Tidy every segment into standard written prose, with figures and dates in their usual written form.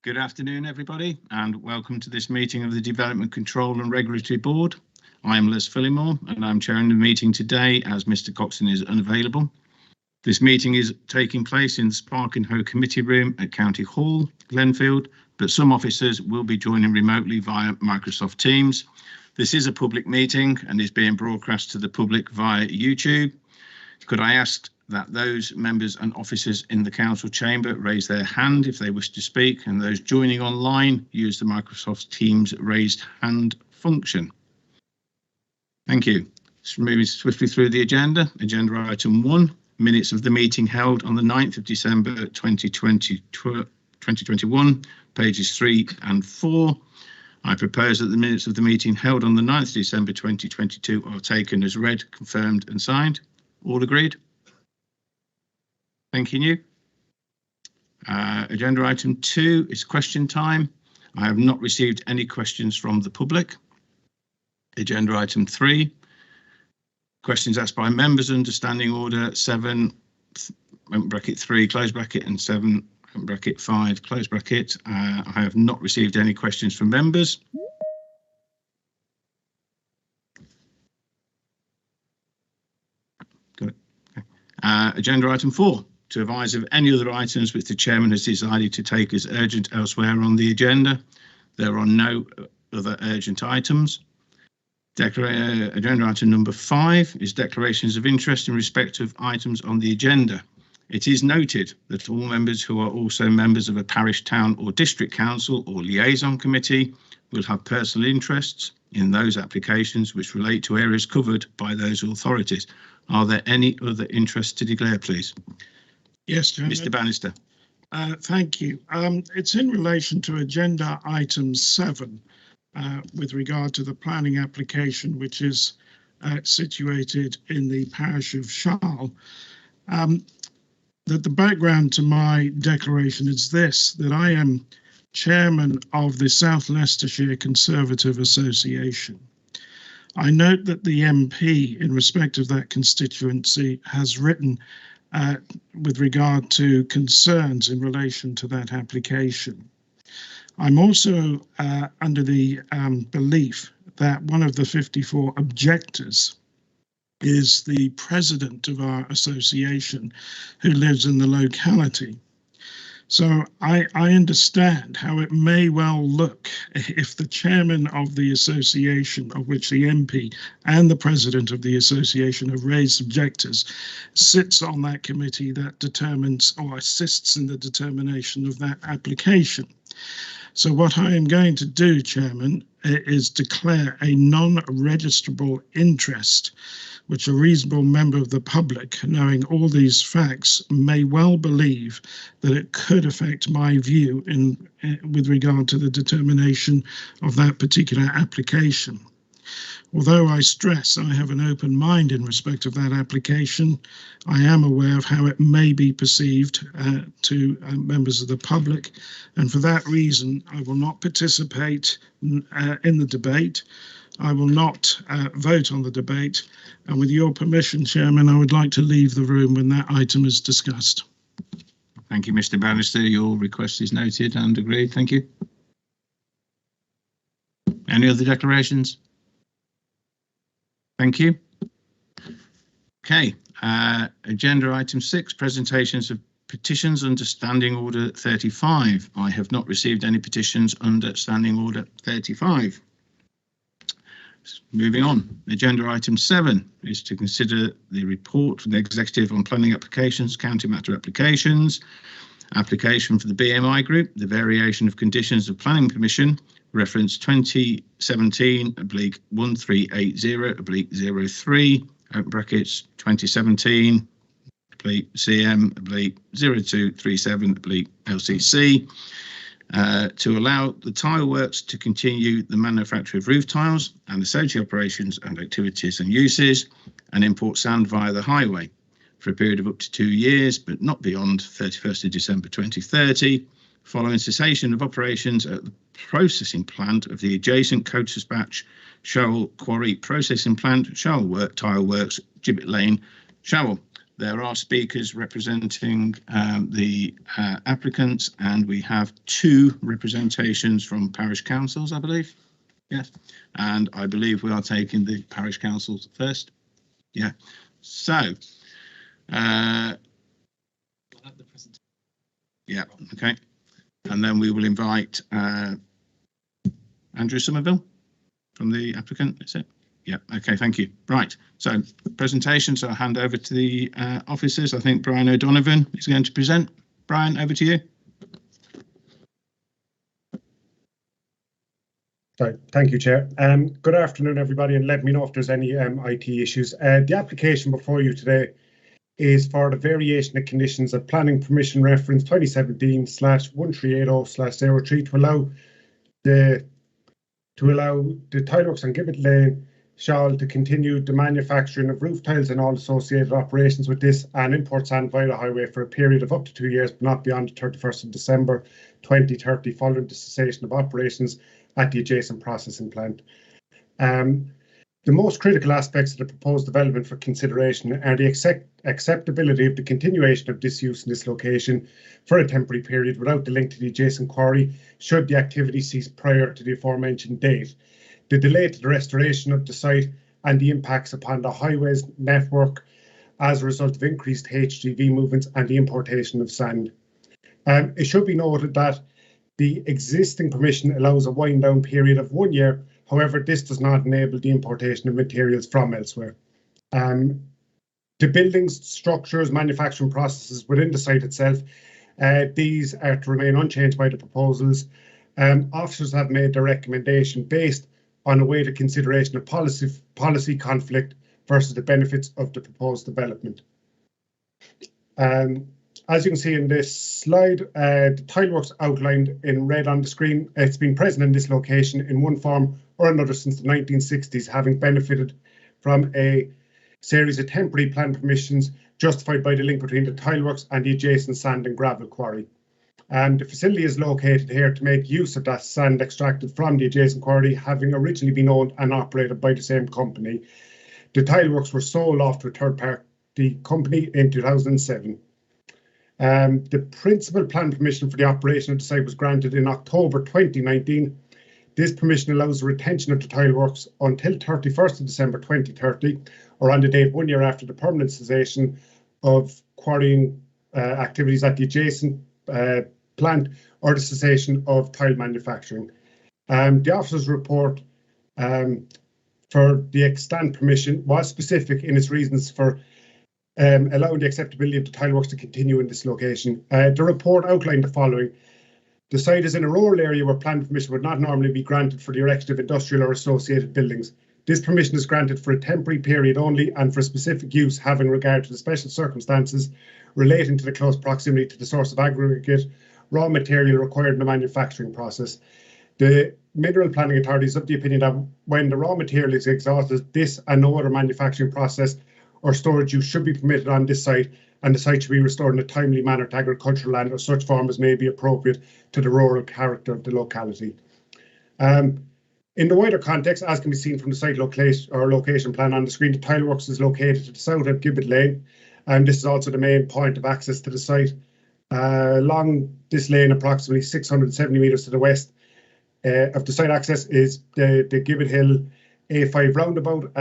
Good afternoon, everybody, and welcome to this meeting of the Development Control and Regulatory Board. I am Les Phillimore, and I'm chairing the meeting today as Mr. Coxon is unavailable. This meeting is taking place in the Spark and Hoe Committee Room at County Hall, Glenfield, but some officers will be joining remotely via Microsoft Teams. This is a public meeting and is being broadcast to the public via YouTube. Could I ask that those members and officers in the council chamber raise their hand if they wish to speak, and those joining online use the Microsoft Teams raised hand function. Thank you. So moving swiftly through the agenda. Agenda item 1, minutes of the meeting held on the 9th of December 2021, pages 3 and 4. I propose that the minutes of the meeting held on the 9th of December 2022 are taken as read, confirmed and signed. All agreed? Thank you. Agenda item 2 is question time. I have not received any questions from the public. Agenda item 3, questions asked by members under Standing Order 7, bracket 3, close bracket, and 7, bracket 5, close bracket. I have not received any questions from members. Good. Okay. Agenda item 4. To advise of any other items which the chairman has decided to take as urgent elsewhere on the agenda. There are no other urgent items. Agenda item number 5 is declarations of interest in respect of items on the agenda. It is noted that all members who are also members of a parish, town or district council or liaison committee will have personal interests in those applications which relate to areas covered by those authorities. Are there any other interests to declare, please? Yes, Chairman. Mr. Bannister. Thank you. It's in relation to agenda item 7 with regard to the planning application, which is situated in the parish of Charles. That the background to my declaration is this, that I am chairman of the South Leicestershire Conservative Association. I note that the MP in respect of that constituency has written with regard to concerns in relation to that application. I'm also under the belief that one of the 54 objectors is the president of our association who lives in the locality. So I understand how it may well look if the chairman of the association, of which the MP and the president of the association have raised objectors, sits on that committee that determines or assists in the determination of that application. So what I am going to do, Chairman, is declare a non-registrable interest, which a reasonable member of the public, knowing all these facts, may well believe that it could affect my view with regard to the determination of that particular application. Although I stress I have an open mind in respect of that application, I am aware of how it may be perceived to members of the public, and for that reason I will not participate in the debate. I will not vote on the debate, and with your permission, Chairman, I would like to leave the room when that item is discussed. Thank you, Mr. Bannister. Your request is noted and agreed. Thank you. Any other declarations? Thank you. Okay, agenda item 6, presentations of petitions under Standing Order 35. I have not received any petitions under Standing Order 35. Moving on, agenda item 7 is to consider the report from the executive on planning applications, county matter applications, application for the BMI group, the variation of conditions of planning permission, reference 2017/1380/03, brackets 2017/CM/0237/LCC. To allow the tile works to continue the manufacture of roof tiles and associated operations and activities and uses, and import sand via the highway for a period of up to 2 years, but not beyond 31st of December 2030, following cessation of operations at the processing plant of the adjacent Coates Batch Showell Quarry Processing Plant, Showell Tile Works, Gibbon Lane, Showell. There are speakers representing the applicants, and we have 2 representations from parish councils, I believe. Yes, and I believe we are taking the parish councils first. Yeah, so yeah, okay, and then we will invite Andrew Somerville from the applicant, is it? Yeah, okay, thank you. Right, so presentation, so I'll hand over to the officers. I think Brian O'Donovan is going to present. Brian, over to you. Sorry, thank you, Chair. Good afternoon, everybody, and let me know if there's any IT issues. The application before you today is for the variation of conditions of planning permission reference 2017/1380/03 to allow the tileworks on Gibbon Lane shall to continue the manufacturing of roof tiles and all associated operations with this and import sand via the highway for a period of up to 2 years, but not beyond the 31st of December 2030, following the cessation of operations at the adjacent processing plant. The most critical aspects of the proposed development for consideration are the acceptability of the continuation of this use in this location for a temporary period without the link to the adjacent quarry should the activity cease prior to the aforementioned date, the delay to the restoration of the site and the impacts upon the highways network as a result of increased HGV movements and the importation of sand. It should be noted that the existing permission allows a wind down period of 1 year. However, this does not enable the importation of materials from elsewhere. The buildings, structures, manufacturing processes within the site itself, these are to remain unchanged by the proposals. Officers have made their recommendation based on a weighted consideration of policy conflict versus the benefits of the proposed development. As you can see in this slide, the tileworks outlined in red on the screen, it's been present in this location in one form or another since the 1960s, having benefited from a series of temporary plan permissions justified by the link between the tileworks and the adjacent sand and gravel quarry. The facility is located here to make use of that sand extracted from the adjacent quarry, having originally been owned and operated by the same company. The tileworks were sold off to a third-party company in 2007. The principal plan permission for the operation of the site was granted in October 2019. This permission allows the retention of the tileworks until 31st of December 2030, or on the date 1 year after the permanent cessation of quarrying activities at the adjacent plant or the cessation of tile manufacturing. The officer's report for the extant permission was specific in its reasons for allowing the acceptability of the tileworks to continue in this location. The report outlined the following. The site is in a rural area where planning permission would not normally be granted for the erection of industrial or associated buildings. This permission is granted for a temporary period only and for specific use having regard to the special circumstances relating to the close proximity to the source of aggregate raw material required in the manufacturing process. The Mineral Planning Authority is of the opinion that when the raw material is exhausted, this and no other manufacturing process or storage use should be permitted on this site, and the site should be restored in a timely manner to agricultural land or such form as may be appropriate to the rural character of the locality. In the wider context, as can be seen from the site location plan on the screen, the tileworks is located to the south of Gibbon Lane, and this is also the main point of access to the site. Along this lane, approximately 670 metres to the west of the site access is the Gibbon Hill A5 roundabout.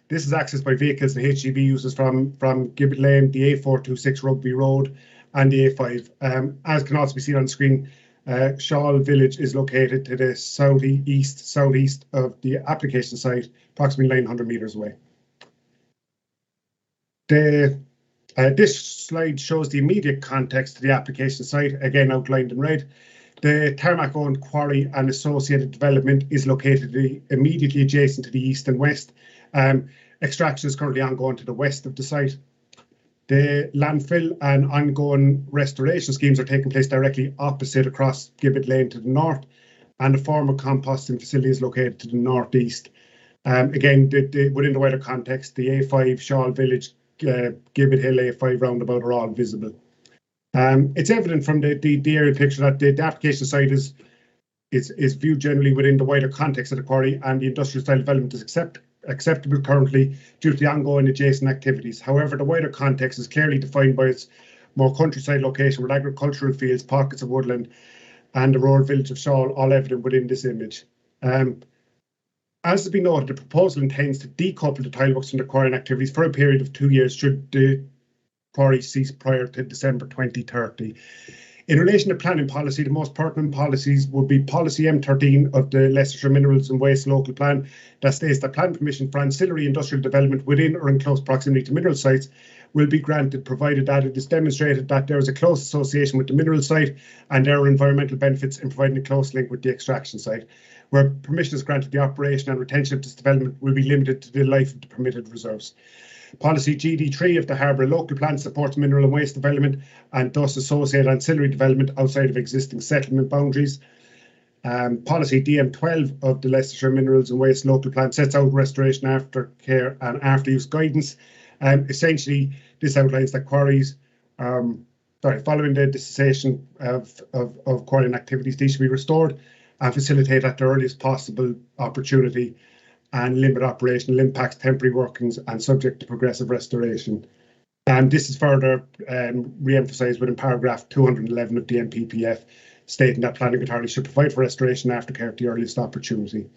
This is accessed by vehicles and HGV users from Gibbon Lane, the A426 Rugby Road, and the A5. As can also be seen on the screen, Shaw Village is located to the southeast of the application site, approximately 900 metres away. This slide shows the immediate context to the application site, again outlined in red. The tarmac-owned quarry and associated development is located immediately adjacent to the east and west. Extraction is currently ongoing to the west of the site. The landfill and ongoing restoration schemes are taking place directly opposite across Gibbon Lane to the north, and the former composting facility is located to the northeast. Again, within the wider context, the A5 Shaw Village, Gibbon Hill A5 roundabout are all visible. It's evident from the aerial picture that the application site is viewed generally within the wider context of the quarry, and the industrial style development is acceptable currently due to the ongoing adjacent activities. However, the wider context is clearly defined by its more countryside location with agricultural fields, pockets of woodland, and the rural village of Shaw all evident within this image. As has been noted, the proposal intends to decouple the tileworks from the quarrying activities for a period of 2 years should the quarry cease prior to December 2030. In relation to planning policy, the most pertinent policies would be policy M13 of the Leicestershire Minerals and Waste Local Plan that states that planning permission for ancillary industrial development within or in close proximity to mineral sites will be granted, provided that it is demonstrated that there is a close association with the mineral site and there are environmental benefits in providing a close link with the extraction site. Where permission is granted, the operation and retention of this development will be limited to the life of the permitted reserves. Policy GD3 of the Harbour Local Plan supports mineral and waste development and thus associated ancillary development outside of existing settlement boundaries. Policy DM12 of the Leicestershire Minerals and Waste Local Plan sets out restoration, aftercare and after use guidance. Essentially, this outlines that quarries, following the cessation of quarrying activities, these should be restored and facilitate at the earliest possible opportunity and limit operational impacts, temporary workings, and subject to progressive restoration. And this is further re-emphasised within paragraph 211 of the NPPF, stating that planning authorities should provide for restoration and aftercare at the earliest opportunity.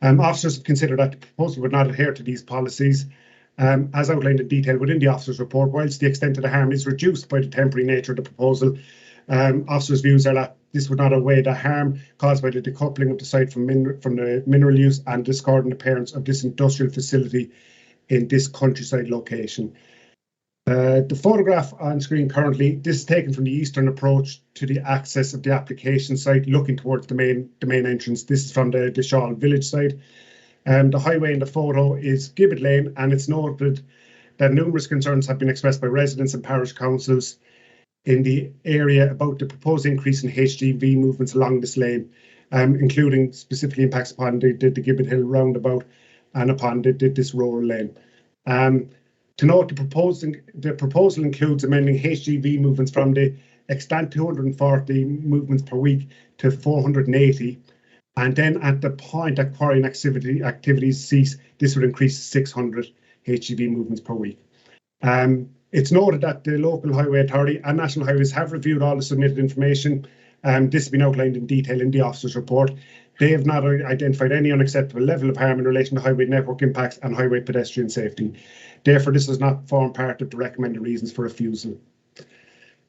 Officers have considered that the proposal would not adhere to these policies, as outlined in detail within the officer's report. Whilst the extent of the harm is reduced by the temporary nature of the proposal, officers' views are that this would not outweigh the harm caused by the decoupling of the site from the mineral use and discordant appearance of this industrial facility in this countryside location. The photograph on screen currently, this is taken from the eastern approach to the access of the application site, looking towards the main entrance. This is from the Shaw village side. The highway in the photo is Gibbon Lane, and it's noted that numerous concerns have been expressed by residents and parish councils in the area about the proposed increase in HGV movements along this lane, including specifically impacts upon the Gibbon Hill roundabout and upon this rural lane. To note, the proposal includes amending HGV movements from the extant 240 movements per week to 480, and then at the point that quarrying activities cease, this would increase to 600 HGV movements per week. It's noted that the local highway authority and National Highways have reviewed all the submitted information. This has been outlined in detail in the officer's report. They have not identified any unacceptable level of harm in relation to highway network impacts and highway pedestrian safety. Therefore, this does not form part of the recommended reasons for refusal.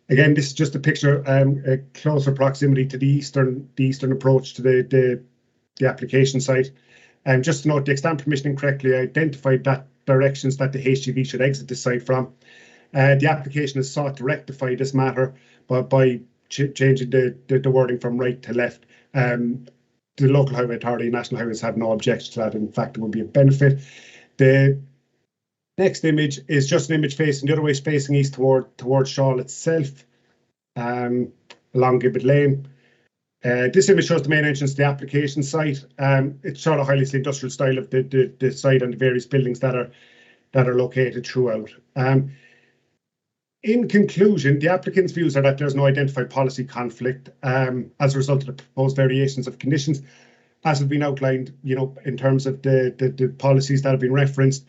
Again, this is just a picture, a closer proximity to the eastern approach to the application site. Just to note, the extant permission incorrectly identified that directions that the HGV should exit the site from. The application has sought to rectify this matter by changing the wording from right to left. The local highway authority and National Highways have no objection to that. In fact, it would be a benefit. The next image is just an image facing the other way, facing east towards Shaw itself, along Gibbon Lane. This image shows the main entrance to the application site. It sort of highlights the industrial style of the site and the various buildings that are located throughout. In conclusion, the applicant's views are that there's no identified policy conflict as a result of the proposed variations of conditions, as has been outlined, in terms of the policies that have been referenced.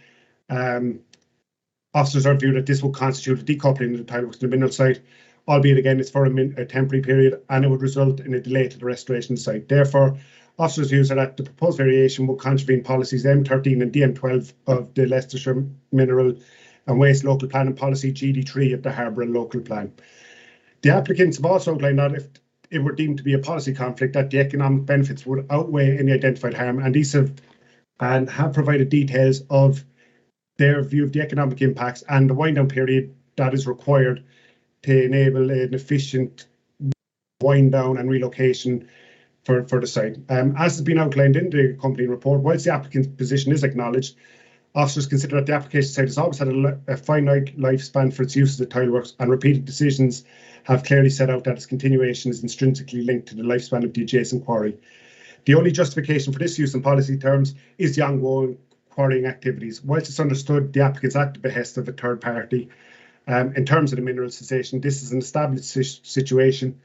Officers are viewed that this will constitute a decoupling of the tileworks to the mineral site, albeit again it's for a temporary period, and it would result in a delay to the restoration site. Therefore, officers' views are that the proposed variation will contravene policies M13 and DM12 of the Leicestershire Mineral and Waste Local Plan and policy GD3 of the Harbour Local Plan. The applicants have also outlined that if it were deemed to be a policy conflict, that the economic benefits would outweigh any identified harm, and these have provided details of their view of the economic impacts and the wind down period that is required to enable an efficient wind down and relocation for the site. As has been outlined in the accompanying report, whilst the applicant's position is acknowledged, officers consider that the application site has always had a finite lifespan for its use of the tileworks, and repeated decisions have clearly set out that its continuation is intrinsically linked to the lifespan of the adjacent quarry. The only justification for this use in policy terms is the ongoing quarrying activities. Whilst it's understood the applicants at the behest of a third party, in terms of the mineral cessation, this is an established situation.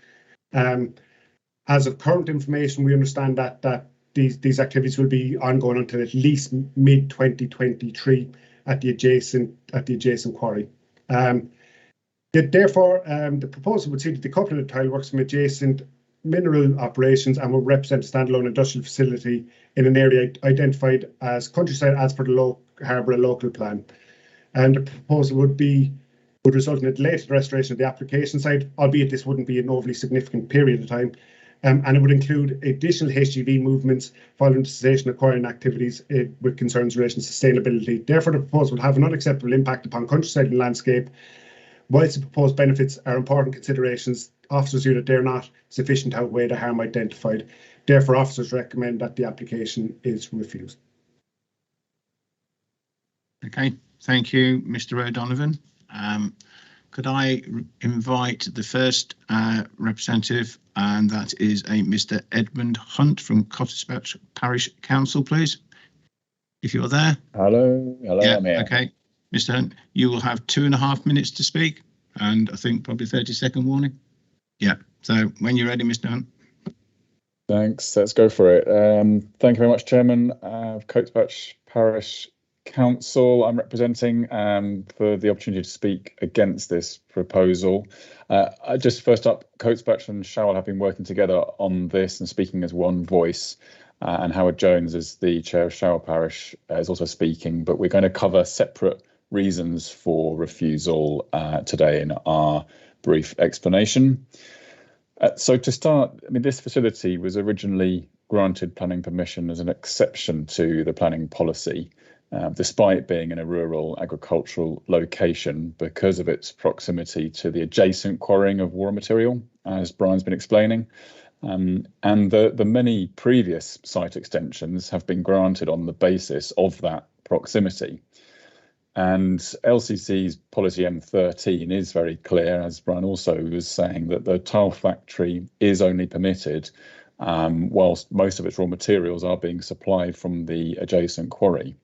As of current information, we understand that these activities will be ongoing until at least mid 2023 at the adjacent quarry. Therefore, the proposal would see the decoupling of Tileworks from adjacent mineral operations and will represent a standalone industrial facility in an area identified as countryside as per the Harbour local plan. And the proposal would result in a delayed restoration of the application site, albeit this wouldn't be an overly significant period of time. And it would include additional HGV movements following the cessation of quarrying activities with concerns in relation to sustainability. Therefore, the proposal will have an unacceptable impact upon countryside and landscape. Whilst the proposed benefits are important considerations, officers view that they're not sufficient to outweigh the harm identified. Therefore, officers recommend that the application is refused. Okay, thank you, Mr. O'Donovan. Could I invite the first representative, and that is a Mr. Edmund Hunt from Cottesbatch Parish Council, please, if you're there. Hello, Yeah, I'm here. okay. Mr. Hunt, you will have 2.5 minutes to speak, and I think probably 30-second warning. Yeah, so when you're ready, Mr. Hunt. Thanks, let's go for it. Thank you very much, Chairman of Cottesbatch Parish Council. I'm representing for the opportunity to speak against this proposal. Just first up, Cottesbatch and Showell have been working together on this and speaking as one voice. And Howard Jones, as the chair of Showell Parish, is also speaking, but we're going to cover separate reasons for refusal today in our brief explanation. So to start, I mean, this facility was originally granted planning permission as an exception to the planning policy, despite being in a rural agricultural location because of its proximity to the adjacent quarrying of raw material, as Brian's been explaining. And the many previous site extensions have been granted on the basis of that proximity. And LCC's policy M13 is very clear, as Brian also was saying, that the tile factory is only permitted whilst most of its raw materials are being supplied from the adjacent quarry.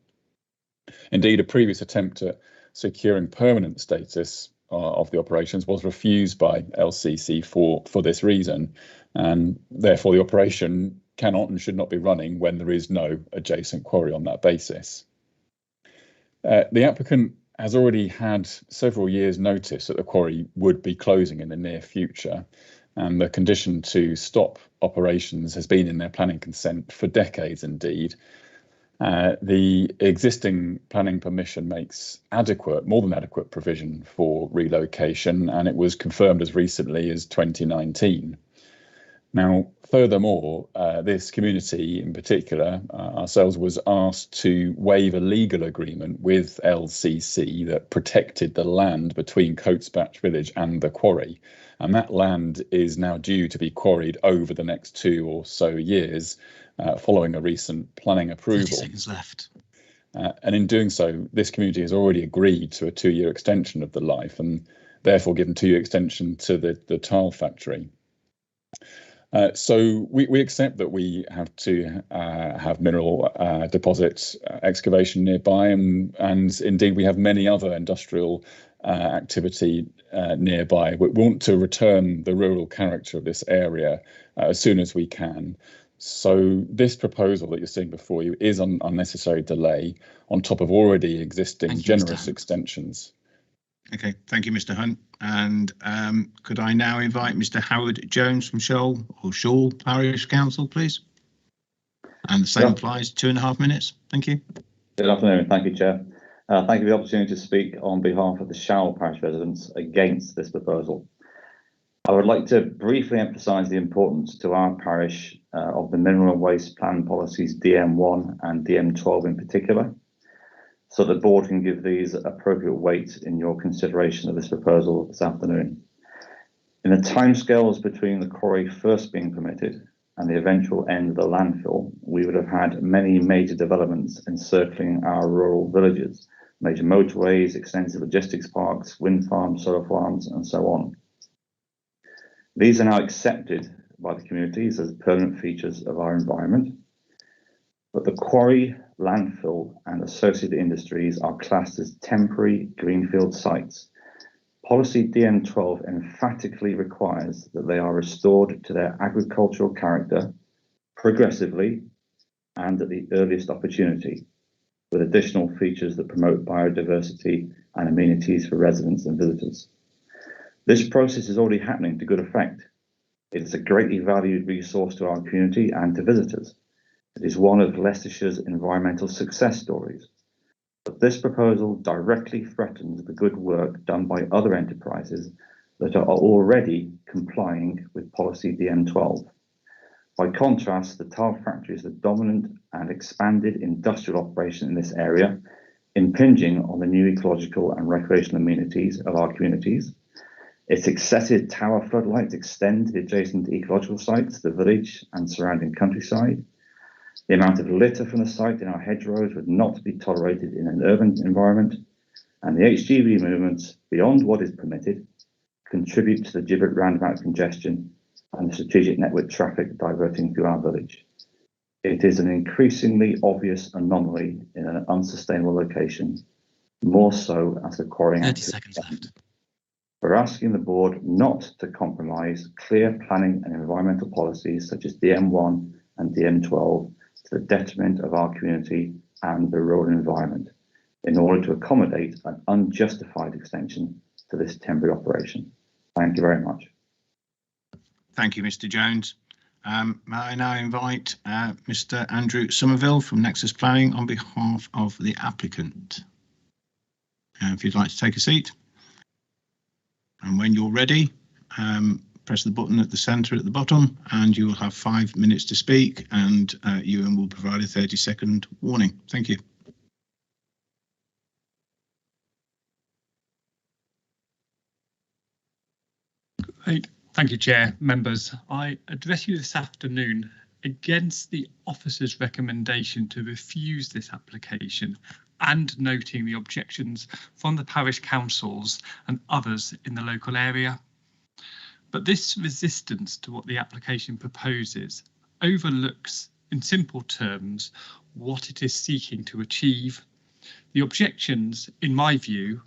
Indeed, a previous attempt at securing permanent status of the operations was refused by LCC for this reason, and therefore the operation cannot and should not be running when there is no adjacent quarry on that basis. The applicant has already had several years' notice that the quarry would be closing in the near future, and the condition to stop operations has been in their planning consent for decades indeed. The existing planning permission makes more than adequate provision for relocation, and it was confirmed as recently as 2019. Now, furthermore, this community in particular, ourselves, was asked to waive a legal agreement with LCC that protected the land between Coatesbatch Village and the quarry. And that land is now due to be quarried over the next 2 or so years, following a recent planning approval. 30 seconds left. And in doing so, this community has already agreed to a 2-year extension of the life and therefore given 2-year extension to the tile factory. So we accept that we have to have mineral deposit excavation nearby, and indeed we have many other industrial activity nearby. We want to return the rural character of this area as soon as we can. So this proposal that you're seeing before you is an unnecessary delay on top of already existing generous extensions. Okay, thank you, Mr. Hunt. And could I now invite Mr. Howard Jones from Showell Parish Council, please? And the same applies, 2.5 minutes. Thank you. Good afternoon. Thank you, Chair. Thank you for the opportunity to speak on behalf of the Showell Parish residents against this proposal. I would like to briefly emphasise the importance to our parish of the Mineral and Waste Plan Policies DM1 and DM12 in particular, so the board can give these appropriate weight in your consideration of this proposal this afternoon. In the timescales between the quarry first being permitted and the eventual end of the landfill, we would have had many major developments encircling our rural villages, major motorways, extensive logistics parks, wind farms, solar farms, and so on. These are now accepted by the communities as permanent features of our environment, but the quarry, landfill, and associated industries are classed as temporary greenfield sites. Policy DM12 emphatically requires that they are restored to their agricultural character progressively and at the earliest opportunity, with additional features that promote biodiversity and amenities for residents and visitors. This process is already happening to good effect. It is a greatly valued resource to our community and to visitors. It is one of Leicestershire's environmental success stories. But this proposal directly threatens the good work done by other enterprises that are already complying with policy DM12. By contrast, the tile factory is the dominant and expanded industrial operation in this area, impinging on the new ecological and recreational amenities of our communities. Its excessive tower floodlights extend to the adjacent ecological sites, the village and surrounding countryside. The amount of litter from the site in our hedgerows would not be tolerated in an urban environment, and the HGV movements beyond what is permitted contribute to the Gibbon roundabout congestion and the strategic network traffic diverting through our village. It is an increasingly obvious anomaly in an unsustainable location, more so as the quarrying 30 seconds left. We're asking the board not to compromise clear planning and environmental policies such as DM1 and DM12 to the detriment of our community and the rural environment in order to accommodate an unjustified extension to this temporary operation. Thank you very much. Thank you, Mr. Jones. May I now invite Mr. Andrew Somerville from Nexus Planning on behalf of the applicant. If you'd like to take a seat. And when you're ready, press the button at the centre at the bottom and you will have 5 minutes to speak, and Ewan will provide a 30-second warning. Thank you. Great. Thank you, Chair. Members, I address you this afternoon against the officer's recommendation to refuse this application and noting the objections from the parish councils and others in the local area. But this resistance to what the application proposes overlooks, in simple terms, what it is seeking to achieve. The objections, in my view,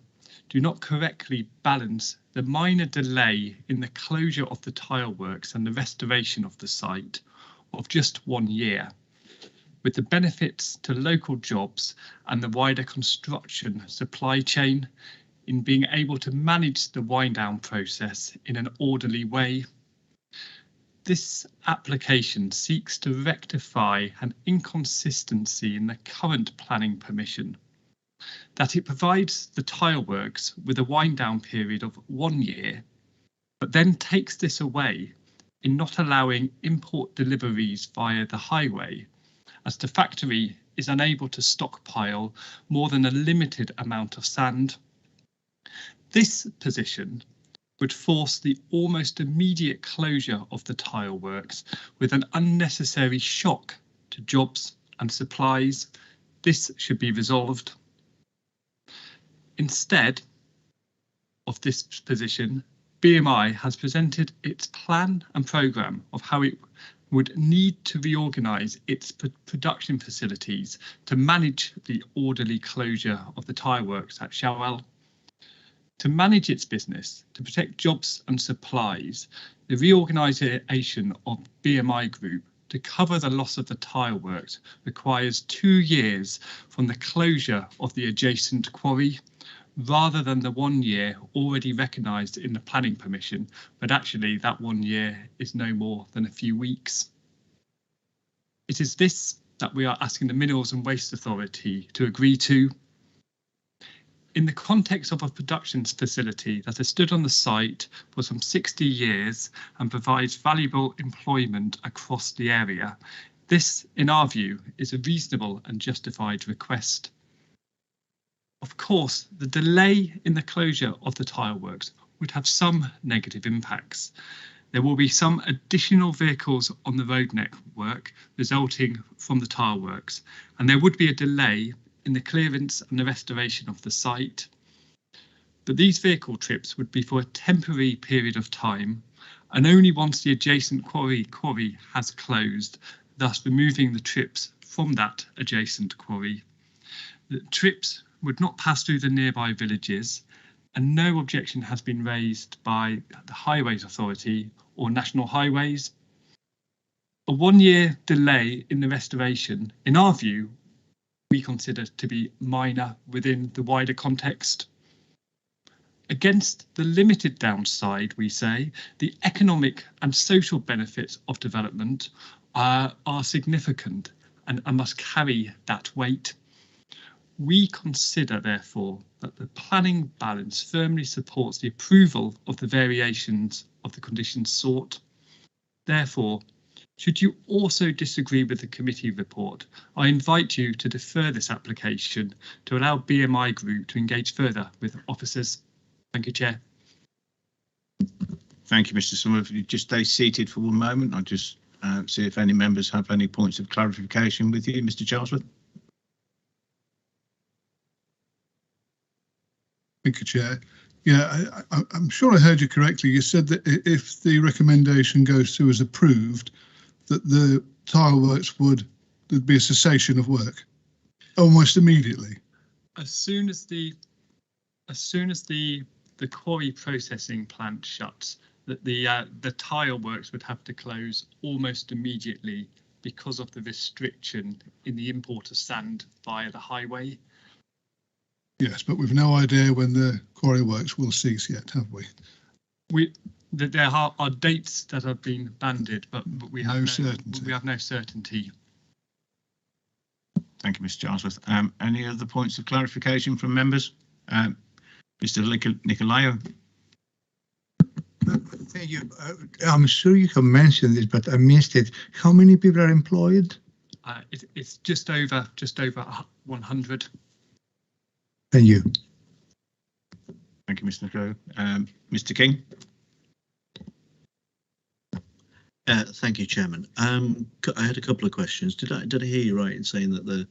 do not correctly balance the minor delay in the closure of the tile works and the restoration of the site of just 1 year, with the benefits to local jobs and the wider construction supply chain in being able to manage the wind down process in an orderly way. This application seeks to rectify an inconsistency in the current planning permission, that it provides the tile works with a wind down period of 1 year, but then takes this away in not allowing import deliveries via the highway, as the factory is unable to stockpile more than a limited amount of sand. This position would force the almost immediate closure of the tile works with an unnecessary shock to jobs and supplies. This should be resolved. Instead of this position, BMI has presented its plan and programme of how it would need to reorganise its production facilities to manage the orderly closure of the tile works at Showell. To manage its business, to protect jobs and supplies, the reorganisation of BMI Group to cover the loss of the tile works requires 2 years from the closure of the adjacent quarry, rather than the 1 year already recognised in the planning permission, but actually that 1 year is no more than a few weeks. It is this that we are asking the Minerals and Waste Authority to agree to. In the context of a production facility that has stood on the site for some 60 years and provides valuable employment across the area, this, in our view, is a reasonable and justified request. Of course, the delay in the closure of the tile works would have some negative impacts. There will be some additional vehicles on the road network resulting from the tile works, and there would be a delay in the clearance and the restoration of the site. But these vehicle trips would be for a temporary period of time, and only once the adjacent quarry has closed, thus removing the trips from that adjacent quarry. The trips would not pass through the nearby villages, and no objection has been raised by the Highways Authority or National Highways. A 1-year delay in the restoration, in our view, we consider to be minor within the wider context. Against the limited downside, we say, the economic and social benefits of development are significant and must carry that weight. We consider, therefore, that the planning balance firmly supports the approval of the variations of the conditions sought. Therefore, should you also disagree with the committee report, I invite you to defer this application to allow BMI Group to engage further with officers. Thank you, Chair. Thank you, Mr. Summer. If you just stay seated for one moment, I'll just see if any members have any points of clarification with you, Mr. Charlesworth. Thank you, Chair. Yeah, I'm sure I heard you correctly. You said that if the recommendation goes through as approved, that the tile works there'd be a cessation of work almost immediately. As soon as the quarry processing plant shuts, that the tile works would have to close almost immediately because of the restriction in the import of sand via the highway. Yes, but we've no idea when the quarry works will cease yet, have we? There are dates that have been banded, but we have no certainty. We have no certainty. Thank you, Mr. Charlesworth. Any other points of clarification from members? Mr. Nicolaou. Thank you. I'm sure you have mentioned this, but I missed it. How many people are employed? It's just over 100. Thank you. Thank you, Mr. Nicolaou. Mr. King. Thank you, Chairman. I had a couple of questions. Did I hear you right in saying that the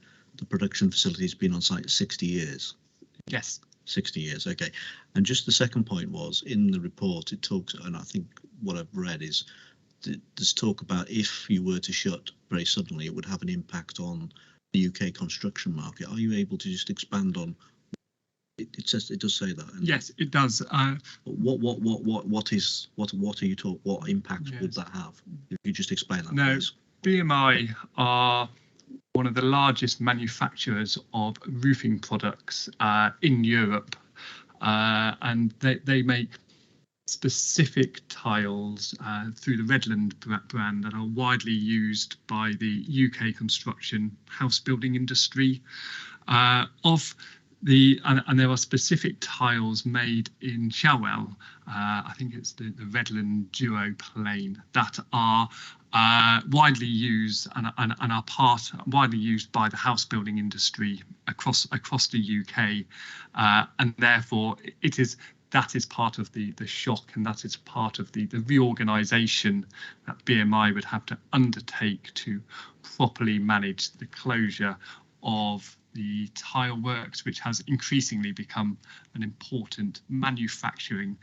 production facility has been on site 60 years? Yes. 60 years, okay. And just the second point was, in the report it talks, and I think what I've read is there's talk about if you were to shut very suddenly, it would have an impact on the UK construction market. Are you able to just expand on it? It says, it does say that. Yes, it does. What impact would that have? If you just explain that, please. BMI are one of the largest manufacturers of roofing products in Europe, and they make specific tiles through the Redland brand that are widely used by the UK construction house building industry. And there are specific tiles made in Shawwell, I think it's the Redland Duo plane, that are widely used and are widely used by the house building industry across the UK, and therefore that is part of the shock, and that is part of the reorganisation that BMI would have to undertake to properly manage the closure of the tile works, which has increasingly become an important manufacturing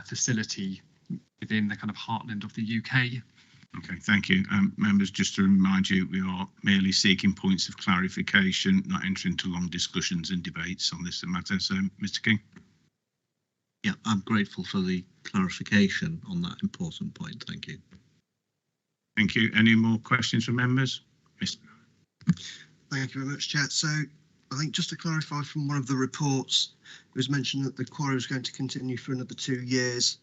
facility within the kind of heartland of the UK. Okay, thank you. Members, just to remind you, we are merely seeking points of clarification, not entering into long discussions and debates on this matter. So, Mr. King. Yeah, I'm grateful for the clarification on that important point. Thank you. Thank you. Any more questions from members? Mr. Thank you very much, Chair. So I think just to clarify from one of the reports, it was mentioned that the quarry was going to continue for another 2 years.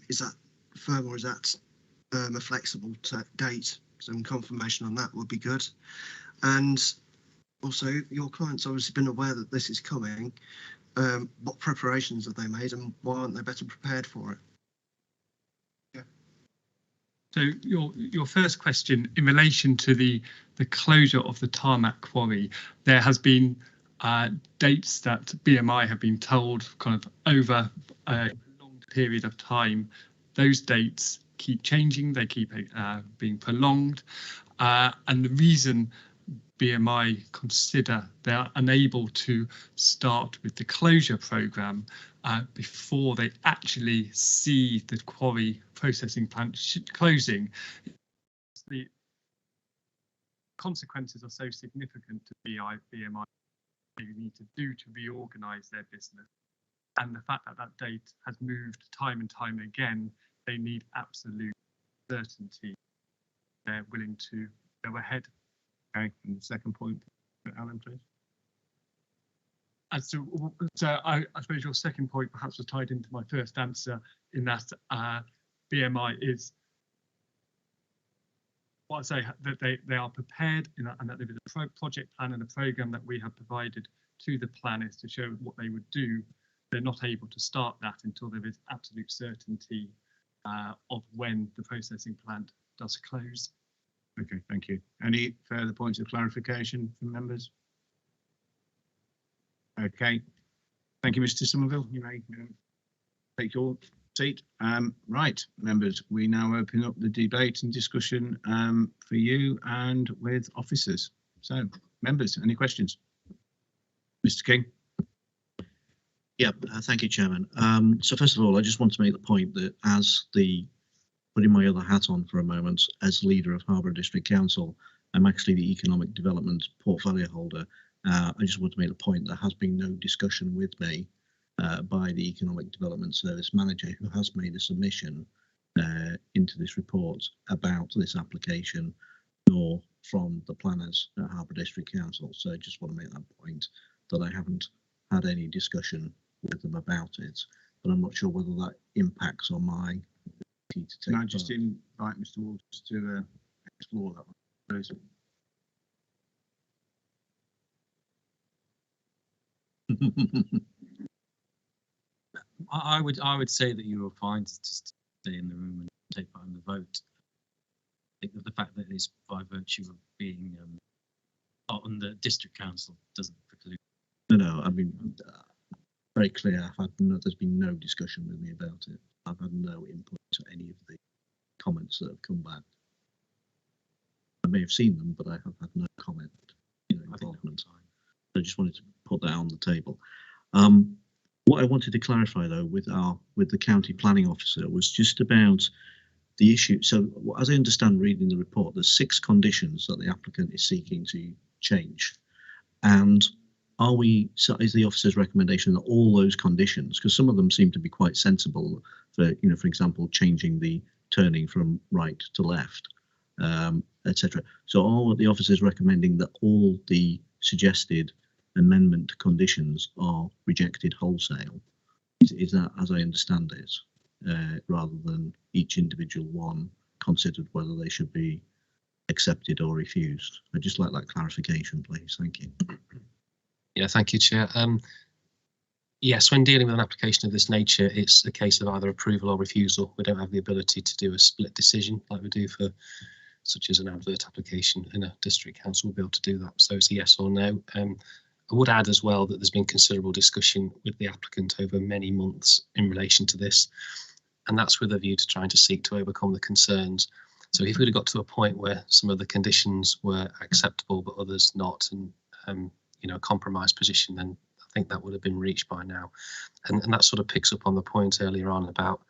Is that firm, or is that a flexible date? Some confirmation on that would be good. And also, your client's obviously been aware that this is coming. What preparations have they made, and why aren't they better prepared for it? So your first question in relation to the closure of the tarmac quarry, there has been dates that BMI have been told kind of over a long period of time. Those dates keep changing, they keep being prolonged, and the reason BMI consider they are unable to start with the closure programme before they actually see the quarry processing plant closing. The consequences are so significant to BMI they need to do to reorganise their business, and the fact that that date has moved time and time again, they need absolute certainty they're willing to go ahead. Okay, and the second point, Alan, please. And so I suppose your second point perhaps was tied into my first answer, in that BMI is, what I say, that they are prepared, and that there is a project plan and a programme that we have provided to the planners to show what they would do. They're not able to start that until there is absolute certainty of when the processing plant does close. Okay, thank you. Any further points of clarification from members? Okay, thank you, Mr. Somerville. You may take your seat. Right, members, we now open up the debate and discussion for you and with officers. So, members, any questions? Mr. King. Yeah, thank you, Chairman. So first of all, I just want to make the point that as putting my other hat on for a moment, as leader of Harborough District Council, I'm actually the economic development portfolio holder. I just want to make the point there has been no discussion with me by the Economic Development Service Manager, who has made a submission into this report about this application, nor from the planners at Harborough District Council. So I just want to make that point, that I haven't had any discussion with them about it, but I'm not sure whether that impacts on my ability to take. Can I just invite Mr. Walters to explore that one, please? I would say that you were fine to just stay in the room and take part in the vote. I think that the fact that it's by virtue of being on the district council doesn't preclude. No, I mean, very clear. There's been no discussion with me about it. I've had no input to any of the comments that have come back. I may have seen them, but I have had no comment, involvement. I just wanted to put that on the table. What I wanted to clarify, though, with the county planning officer was just about the issue. So, as I understand reading the report, there's 6 conditions that the applicant is seeking to change, and is the officer's recommendation that all those conditions, because some of them seem to be quite sensible, for example, changing the turning from right to left, etc. So, are the officers recommending that all the suggested amendment conditions are rejected wholesale? Is that, as I understand it, rather than each individual one considered whether they should be accepted or refused? I'd just like that clarification, please. Thank you. Yeah, thank you, Chair. Yes, when dealing with an application of this nature, it's a case of either approval or refusal. We don't have the ability to do a split decision like we do for such as an advert application in a district council. We'll be able to do that. So it's a yes or no. I would add as well that there's been considerable discussion with the applicant over many months in relation to this, and that's with a view to trying to seek to overcome the concerns. So if we'd have got to a point where some of the conditions were acceptable but others not, and a compromise position, then I think that would have been reached by now. And that sort of picks up on the point earlier on about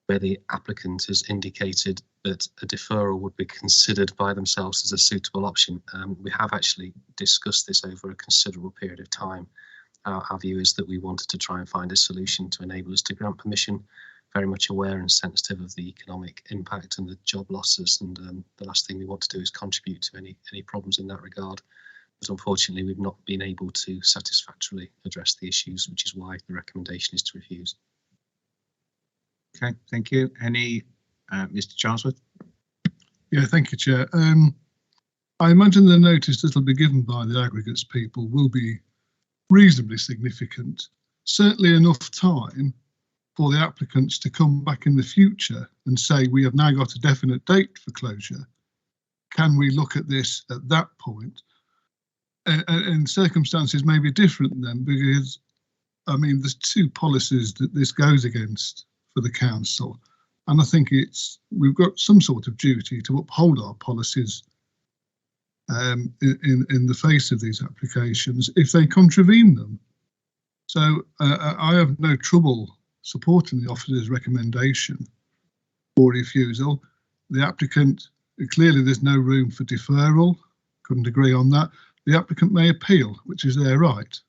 where the applicant has indicated that a deferral would be considered by themselves as a suitable option. We have actually discussed this over a considerable period of time. Our view is that we wanted to try and find a solution to enable us to grant permission, very much aware and sensitive of the economic impact and the job losses. And the last thing we want to do is contribute to any problems in that regard. But unfortunately, we've not been able to satisfactorily address the issues, which is why the recommendation is to refuse. Okay, thank you. Any Mr. Charlesworth? Yeah, thank you, Chair. I imagine the notice that will be given by the aggregates people will be reasonably significant. Certainly enough time for the applicants to come back in the future and say, we have now got a definite date for closure. Can we look at this at that point? And circumstances may be different then, because, I mean, there's 2 policies that this goes against for the council. And I think we've got some sort of duty to uphold our policies in the face of these applications if they contravene them. So I have no trouble supporting the officer's recommendation for refusal. The applicant, clearly there's no room for deferral, couldn't agree on that. The applicant may appeal, which is their right,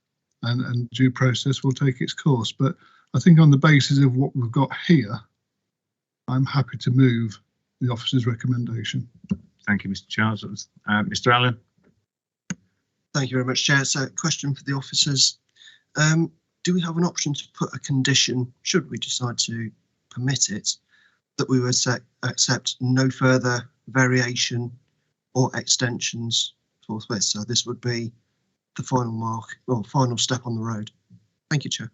and due process will take its course. But I think on the basis of what we've got here, I'm happy to move the officer's recommendation. Thank you, Mr. Charles. Mr. Allen. Thank you very much, Chair. So, question for the officers. Do we have an option to put a condition, should we decide to permit it, that we would accept no further variation or extensions forthwith? So this would be the final mark or final step on the road. Thank you, Chair.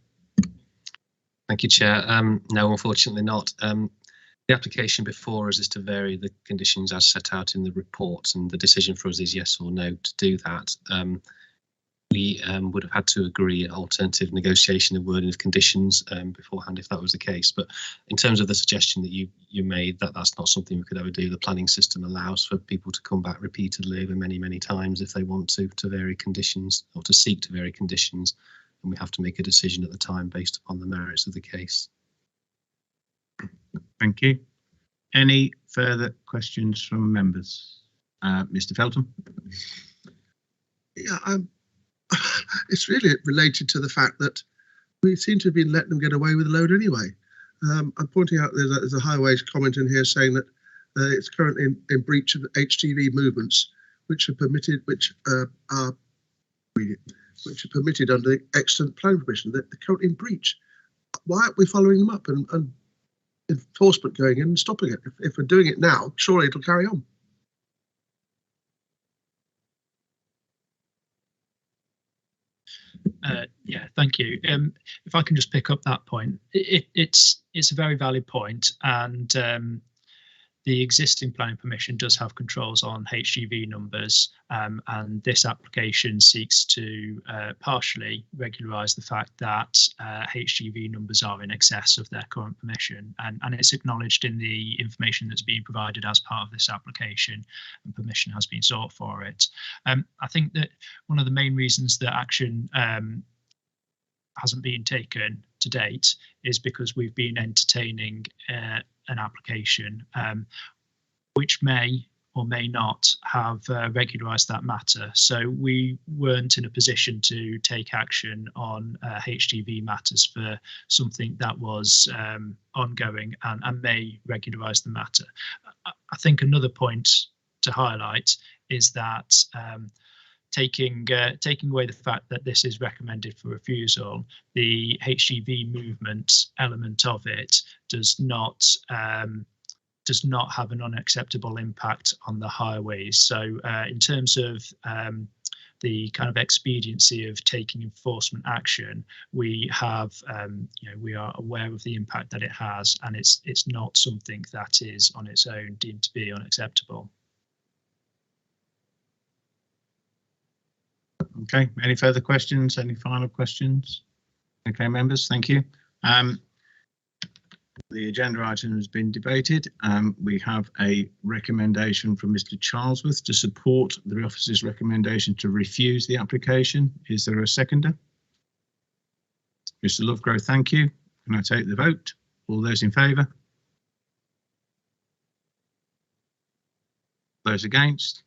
Thank you, Chair. No, unfortunately not. The application before us is to vary the conditions as set out in the report, and the decision for us is yes or no to do that. We would have had to agree an alternative negotiation of wording of conditions beforehand if that was the case. But in terms of the suggestion that you made, that's not something we could ever do. The planning system allows for people to come back repeatedly over many times if they want to vary conditions or to seek to vary conditions, and we have to make a decision at the time based upon the merits of the case. Thank you. Any further questions from members? Mr. Felton? Yeah, it's really related to the fact that we seem to have been letting them get away with a load anyway. I'm pointing out there's a highways comment in here saying that it's currently in breach of HGV movements, which are permitted, which are permitted under excellent planning permission. They're currently in breach. Why aren't we following them up and enforcement going in and stopping it? If we're doing it now, surely it'll carry on. Yeah, thank you. If I can just pick up that point, it's a very valid point, and the existing planning permission does have controls on HGV numbers, and this application seeks to partially regularise the fact that HGV numbers are in excess of their current permission, and it's acknowledged in the information that's being provided as part of this application, and permission has been sought for it. I think that one of the main reasons that action hasn't been taken to date is because we've been entertaining an application which may or may not have regularised that matter. So we weren't in a position to take action on HGV matters for something that was ongoing and may regularise the matter. I think another point to highlight is that taking away the fact that this is recommended for refusal, the HGV movement element of it does not have an unacceptable impact on the highways. So in terms of the kind of expediency of taking enforcement action, we have, we are aware of the impact that it has, and it's not something that is on its own deemed to be unacceptable. Okay, any further questions? Any final questions? Okay, members, thank you. The agenda item has been debated. We have a recommendation from Mr. Charlesworth to support the officer's recommendation to refuse the application. Is there a seconder? Mr. Lovegrove, thank you. Can I take the vote? All those in favour? Those against?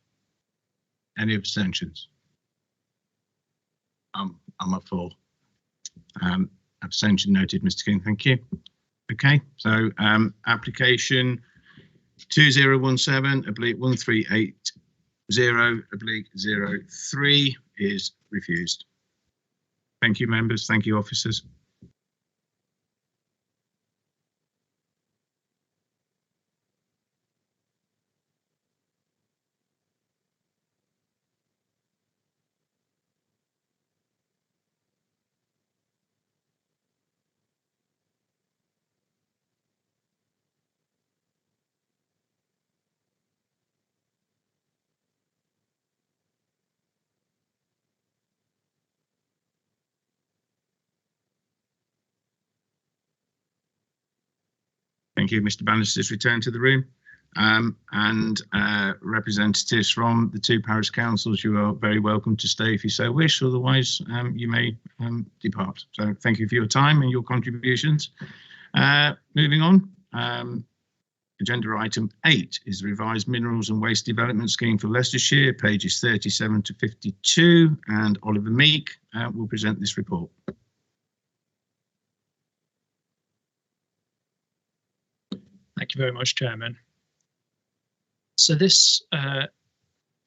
Any abstentions? I'm up for. Abstention noted, Mr. King, thank you. Okay, so application 2017/1380/03 is refused. Thank you, members. Thank you, officers. Thank you. Mr. Bannister's returned to the room, and representatives from the two parish councils, you are very welcome to stay if you so wish, otherwise you may depart. So thank you for your time and your contributions. Moving on, agenda item 8 is the revised minerals and waste development scheme for Leicestershire, pages 37 to 52, and Oliver Meek will present this report. Thank you very much, Chairman. So this,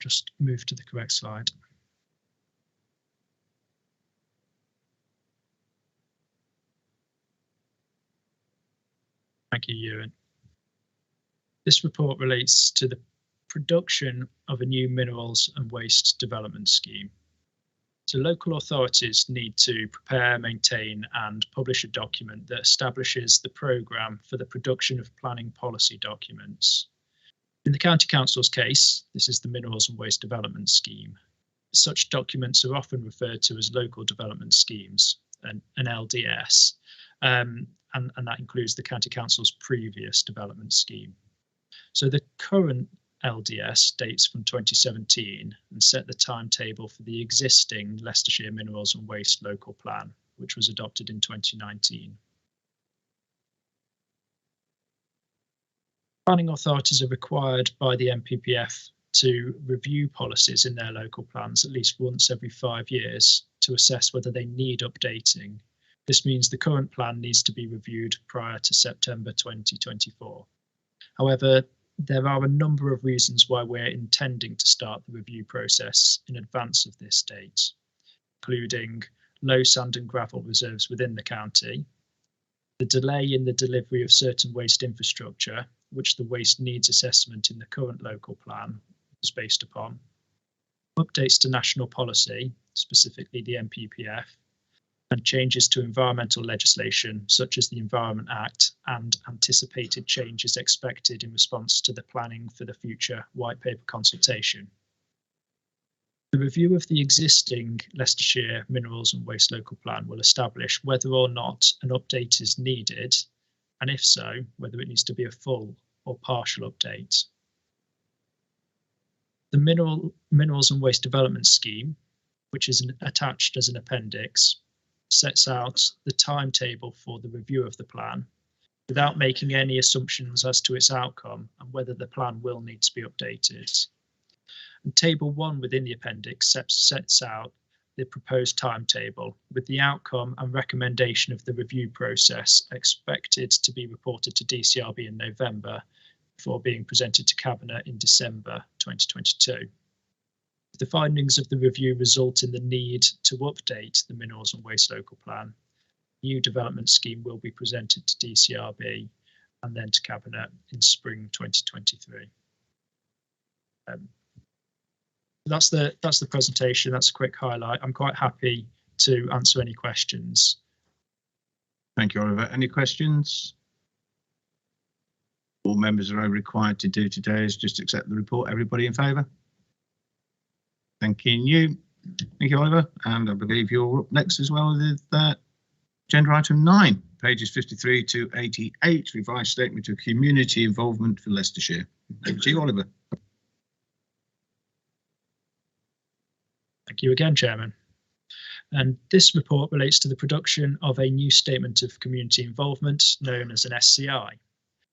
just move to the correct slide. Thank you, Ewan. This report relates to the production of a new minerals and waste development scheme. So local authorities need to prepare, maintain and publish a document that establishes the programme for the production of planning policy documents. In the County Council's case, this is the Minerals and Waste Development Scheme. Such documents are often referred to as local development schemes, an LDS, and that includes the County Council's previous development scheme. So the current LDS dates from 2017 and set the timetable for the existing Leicestershire Minerals and Waste Local Plan, which was adopted in 2019. Planning authorities are required by the NPPF to review policies in their local plans at least once every 5 years to assess whether they need updating. This means the current plan needs to be reviewed prior to September 2024. However, there are a number of reasons why we're intending to start the review process in advance of this date, including low sand and gravel reserves within the county, the delay in the delivery of certain waste infrastructure, which the waste needs assessment in the current local plan is based upon, updates to national policy, specifically the NPPF, and changes to environmental legislation such as the Environment Act and anticipated changes expected in response to the Planning for the Future white paper consultation. The review of the existing Leicestershire Minerals and Waste Local Plan will establish whether or not an update is needed, and if so, whether it needs to be a full or partial update. The Minerals and Waste Development Scheme, which is attached as an appendix, sets out the timetable for the review of the plan without making any assumptions as to its outcome and whether the plan will need to be updated. And Table 1 within the appendix sets out the proposed timetable with the outcome and recommendation of the review process expected to be reported to DCRB in November before being presented to Cabinet in December 2022. If the findings of the review result in the need to update the Minerals and Waste Local Plan, a new development scheme will be presented to DCRB and then to Cabinet in spring 2023. That's the presentation. That's a quick highlight. I'm quite happy to answer any questions. Thank you, Oliver. Any questions? All members are required to do today is just accept the report. Everybody in favour? Thank you. Thank you, Oliver. And I believe you're up next as well with agenda item 9, pages 53 to 88, revised statement of community involvement for Leicestershire. Over to you, Oliver. Thank you again, Chairman. And this report relates to the production of a new statement of community involvement known as an SCI.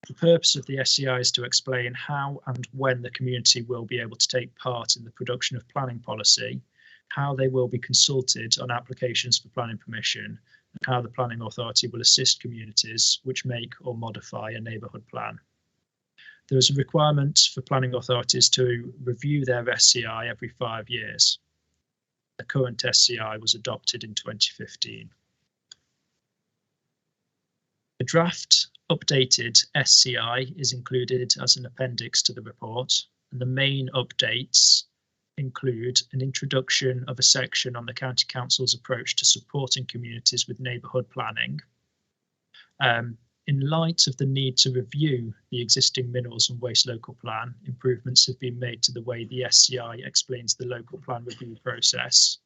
The purpose of the SCI is to explain how and when the community will be able to take part in the production of planning policy, how they will be consulted on applications for planning permission, and how the planning authority will assist communities which make or modify a neighbourhood plan. There is a requirement for planning authorities to review their SCI every 5 years. The current SCI was adopted in 2015. A draft updated SCI is included as an appendix to the report, and the main updates include an introduction of a section on the County Council's approach to supporting communities with neighbourhood planning. In light of the need to review the existing Minerals and Waste Local Plan, improvements have been made to the way the SCI explains the local plan review process.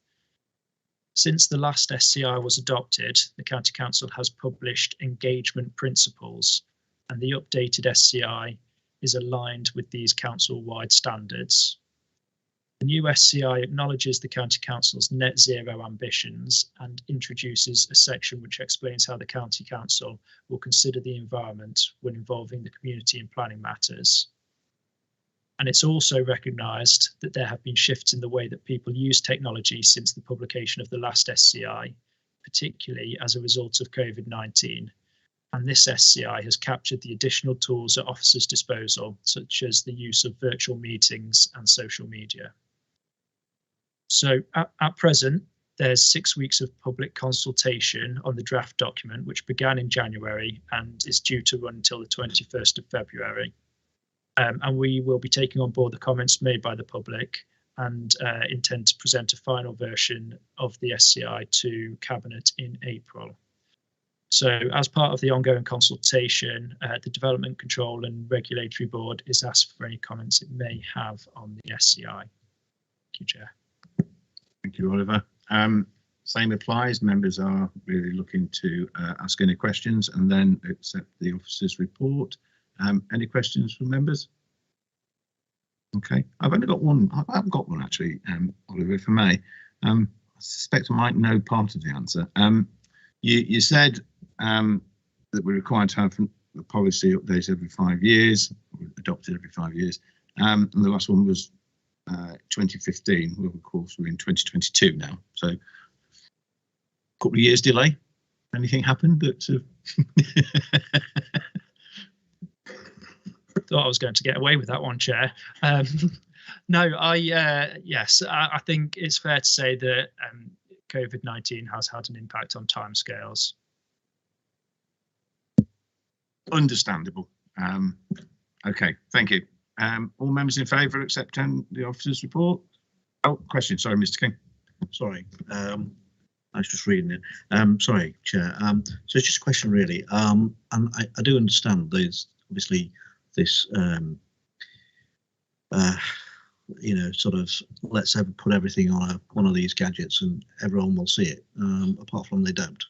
Since the last SCI was adopted, the County Council has published engagement principles, and the updated SCI is aligned with these council-wide standards. The new SCI acknowledges the County Council's net zero ambitions and introduces a section which explains how the County Council will consider the environment when involving the community in planning matters. And it's also recognised that there have been shifts in the way that people use technology since the publication of the last SCI, particularly as a result of COVID-19, And this SCI has captured the additional tools at officers' disposal, such as the use of virtual meetings and social media. So at present, there's 6 weeks of public consultation on the draft document, which began in January and is due to run until the 21st of February. And we will be taking on board the comments made by the public and intend to present a final version of the SCI to Cabinet in April. So as part of the ongoing consultation, the Development Control and Regulatory Board is asked for any comments it may have on the SCI. Thank you, Chair. Thank you, Oliver. Same applies. Members are really looking to ask any questions and then accept the officer's report. Any questions from members? Okay, I've only got one. I haven't got one actually, Oliver, if I may. I suspect I might know part of the answer. You said that we're required to have a policy updated every 5 years, adopted every 5 years, and the last one was 2015. Well, of course, we're in 2022 now, so a couple of years delay. Anything happened that? Thought I was going to get away with that one, Chair. No, yes, I think it's fair to say that COVID-19 has had an impact on timescales. Understandable. Okay, thank you. All members in favour of accepting the officer's report? Oh, question. Sorry, Mr. King. Sorry, I was just reading it. Sorry, Chair. So it's just a question, really. And I do understand there's obviously this, you know, sort of let's put everything on one of these gadgets and everyone will see it, apart from they don't.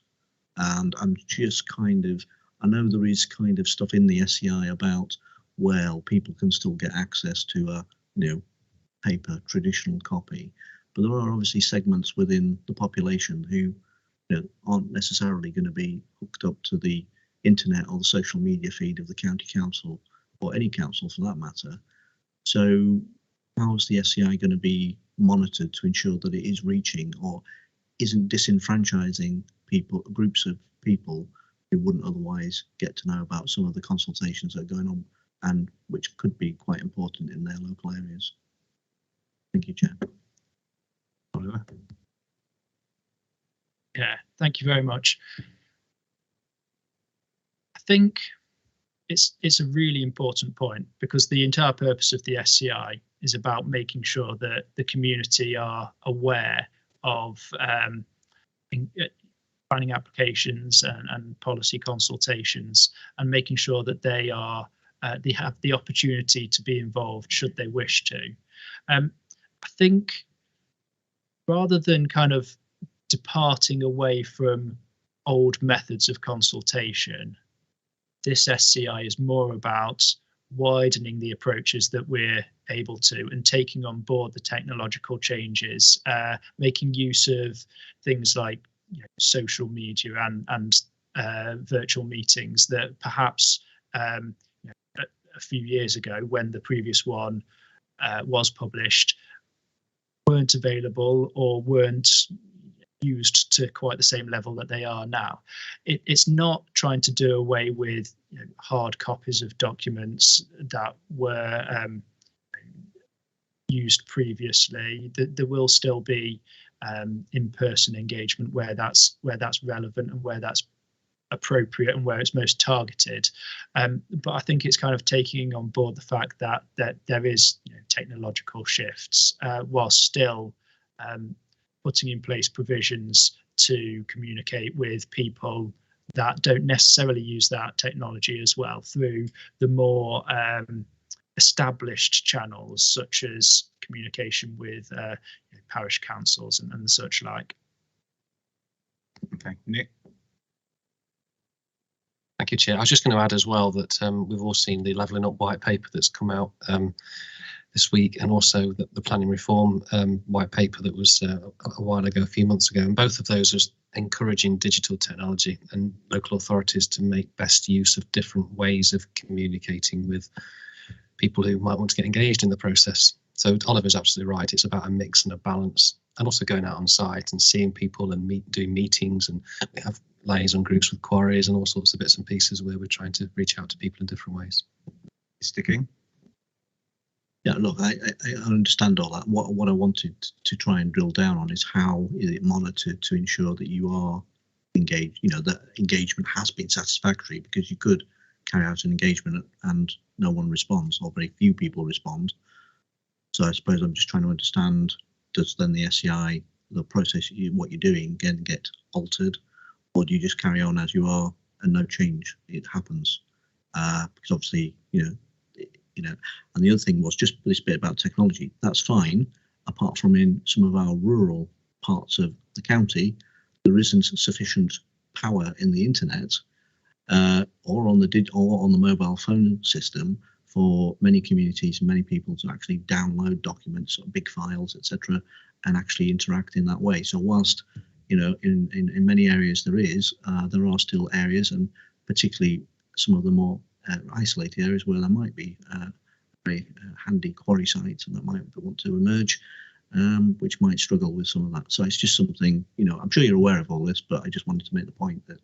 And I'm just kind of, I know there is kind of stuff in the SCI about, well, people can still get access to a, you know, paper traditional copy, but there are obviously segments within the population who, you know, aren't necessarily going to be hooked up to the internet or the social media feed of the county council or any council for that matter. So how is the SCI going to be monitored to ensure that it is reaching or isn't disenfranchising people, groups of people who wouldn't otherwise get to know about some of the consultations that are going on and which could be quite important in their local areas? Thank you, Chair. Oliver. Yeah, thank you very much. I think it's a really important point because the entire purpose of the SCI is about making sure that the community are aware of planning applications and policy consultations and making sure that they are they have the opportunity to be involved should they wish to. I think rather than kind of departing away from old methods of consultation, this SCI is more about widening the approaches that we're able to and taking on board the technological changes, making use of things like, you know, social media and virtual meetings that perhaps you know, a few years ago when the previous one was published weren't available or weren't used to quite the same level that they are now. It's not trying to do away with, you know, hard copies of documents that were used previously. There will still be in-person engagement where that's relevant and where that's appropriate and where it's most targeted. But I think it's kind of taking on board the fact that there is, you know, technological shifts while still putting in place provisions to communicate with people that don't necessarily use that technology as well through the more established channels such as communication with you know, parish councils and such like. Okay, Nick. Thank you, Chair. I was just going to add as well that we've all seen the Levelling Up white paper that's come out this week, and also the planning reform white paper that was a while ago, a few months ago, and both of those are encouraging digital technology and local authorities to make best use of different ways of communicating with people who might want to get engaged in the process. So Oliver's absolutely right. It's about a mix and a balance, and also going out on site and seeing people and doing meetings. And we have liaison groups with quarries and all sorts of bits and pieces where we're trying to reach out to people in different ways. Mr. King? Yeah, look, I understand all that. What I wanted to try and drill down on is how is it monitored to ensure that you are engaged, you know, that engagement has been satisfactory, because you could carry out an engagement and no one responds, or very few people respond. So I suppose I'm just trying to understand, does then the SEI, the process, what you're doing, get altered, or do you just carry on as you are and no change? It happens because obviously, you know. And the other thing was just this bit about technology. That's fine, apart from in some of our rural parts of the county, there isn't sufficient power in the internet or on the mobile phone system for many communities and many people to actually download documents, big files, etc., and actually interact in that way. So whilst, you know, in many areas there are still areas, and particularly some of the more isolated areas where there might be very handy quarry sites and that might want to emerge, which might struggle with some of that. So it's just something, you know, I'm sure you're aware of all this, but I just wanted to make the point that,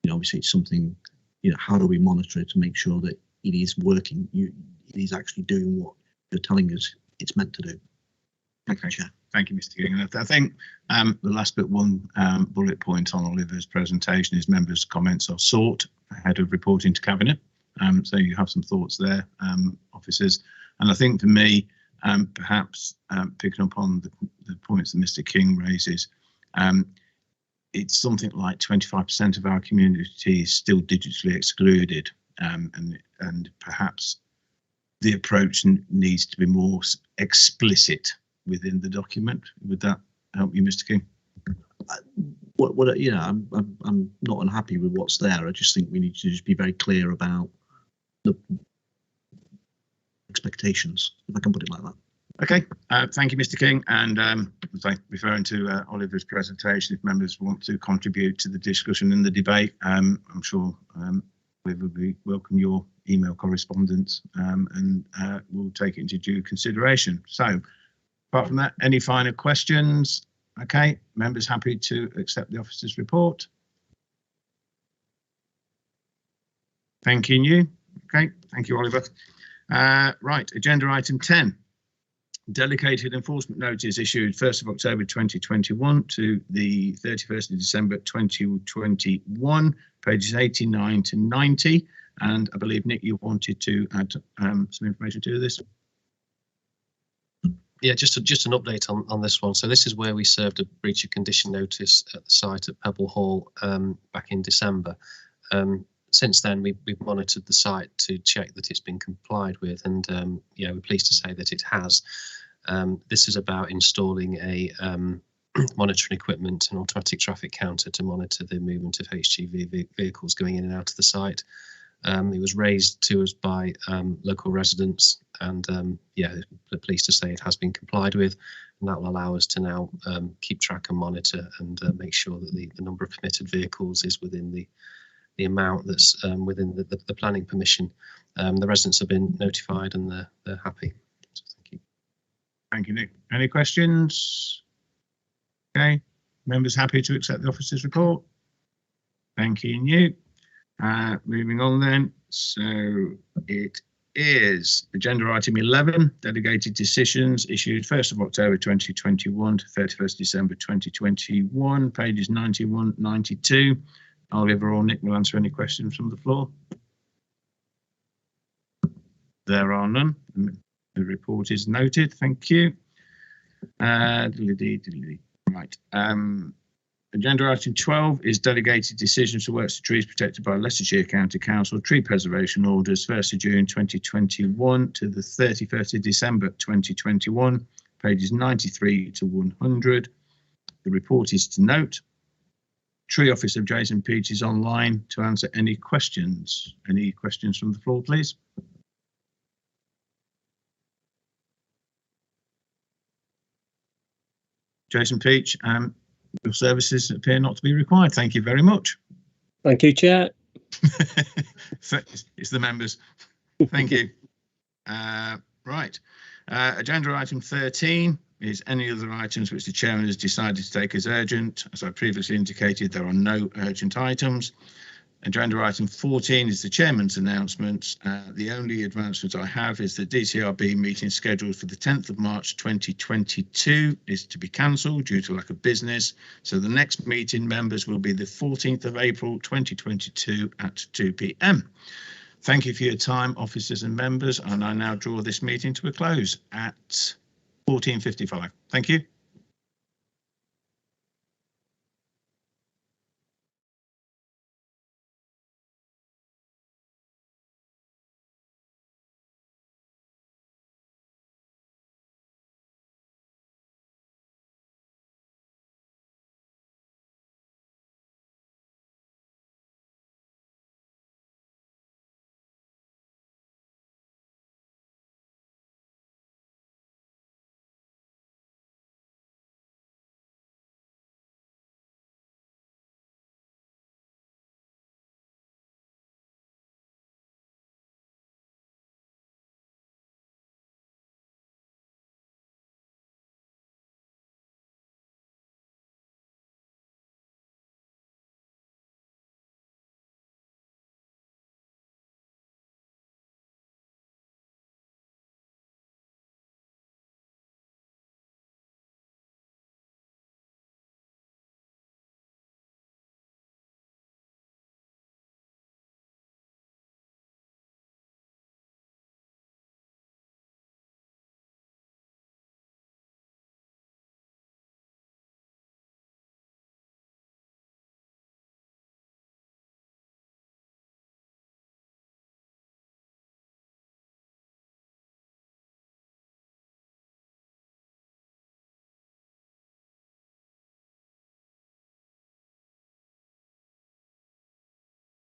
you know, obviously it's something, you know, how do we monitor it to make sure that it is working, it is actually doing what you're telling us it's meant to do. Thank you, Chair. Thank you, Mr. King. I think the last bit, one bullet point on Oliver's presentation is members' comments are sought ahead of reporting to Cabinet. So you have some thoughts there, officers. And I think for me, perhaps picking up on the points that Mr. King raises, it's something like 25% of our community is still digitally excluded, and perhaps the approach needs to be more explicit within the document. Would that help you, Mr. King? I'm not unhappy with what's there. I just think we need to just be very clear about the expectations, if I can put it like that. Okay, thank you, Mr. King. And referring to Oliver's presentation, if members want to contribute to the discussion and the debate, I'm sure we will welcome your email correspondence, and we'll take it into due consideration. So, apart from that, any final questions? Okay, members happy to accept the officer's report? Thanking you. Okay, thank you, Oliver. Right, agenda item 10. Delegated enforcement notice issued 1st of October 2021 to the 31st of December 2021, pages 89 to 90. And I believe, Nick, you wanted to add some information to this. Yeah, just an update on this one. So this is where we served a breach of condition notice at the site at Pebble Hall back in December. Since then, we've monitored the site to check that it's been complied with, and yeah, we're pleased to say that it has. This is about installing a monitoring equipment, an automatic traffic counter to monitor the movement of HGV vehicles going in and out of the site. It was raised to us by local residents, and yeah, we're pleased to say it has been complied with, and that will allow us to now keep track and monitor and make sure that the number of permitted vehicles is within the amount that's within the planning permission. The residents have been notified and they're happy. So thank you. Thank you, Nick. Any questions? Okay, members happy to accept the officer's report? Thank you. Moving on then, so it is agenda item 11, delegated decisions issued 1st of October 2021 to 31st December 2021, pages 91, 92. Oliver or Nick will answer any questions from the floor. There are none. The report is noted. Thank you. Right. Agenda item 12 is delegated decisions for works to trees protected by Leicestershire County Council tree preservation orders 1st of June 2021 to the 31st of December 2021, pages 93 to 100. The report is to note. Tree Officer Jason Peach is online to answer any questions. Any questions from the floor, please? Jason Peach, your services appear not to be required. Thank you very much. Thank you, Chair. It's the members. Thank you. Right. Agenda item 13, is any other items which the chairman has decided to take as urgent. As I previously indicated, there are no urgent items. Agenda item 14 is the chairman's announcements. The only advancement I have is the DCRB meeting scheduled for the 10th of March 2022 is to be cancelled due to lack of business. So the next meeting, members, will be the 14th of April 2022 at 2 p.m. Thank you for your time, officers and members, and I now draw this meeting to a close at 14:55. Thank you.